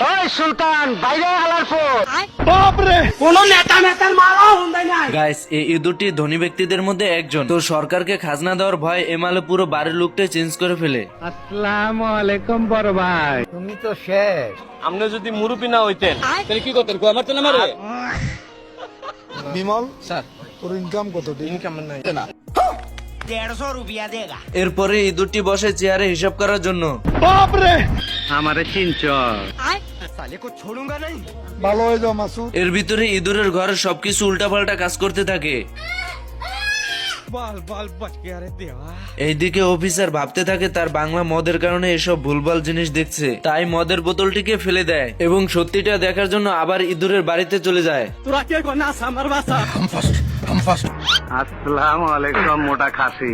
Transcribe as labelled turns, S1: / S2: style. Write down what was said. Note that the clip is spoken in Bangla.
S1: ওই সুলতান বাইরে আলার পর
S2: গাইস এই ইঁদুরটি ধনী ব্যক্তিদের মধ্যে একজন। তো সরকারকে খাজনা দেওয়ার ভয় এমালে পুরো বাড়ির লুকটাই চেঞ্জ করে ফেলে।
S1: আসসালামু আলাইকুম বড় ভাই, তুমি তো শেষ।
S3: আপনি যদি মুরব্বী না হইতেন তাহলে কি করতেন? আমার তো না মারে।
S4: বিমল স্যার, তোর ইনকাম কত?
S3: ইনকাম নাই না।
S2: এরপরে ইঁদুরটি বসে চেয়ারে হিসাব করার জন্য।
S1: আমারে চিনচ?
S4: ভালো হয়ে যাও মাসুদ।
S2: এর ভিতরে ইঁদুরের ঘরে সবকিছু উল্টাপাল্টা কাজ করতে থাকে। এইদিকে অফিসার ভাবতে থাকে তার বাংলা মদের কারণে এসব ভুলভাল জিনিস দেখছে, তাই মদের বোতলটিকে ফেলে দেয় এবং সত্যিটা দেখার জন্য আবার ইঁদুরের বাড়িতে চলে যায়।
S1: আসসালামু আলাইকুম মোটা খাসি।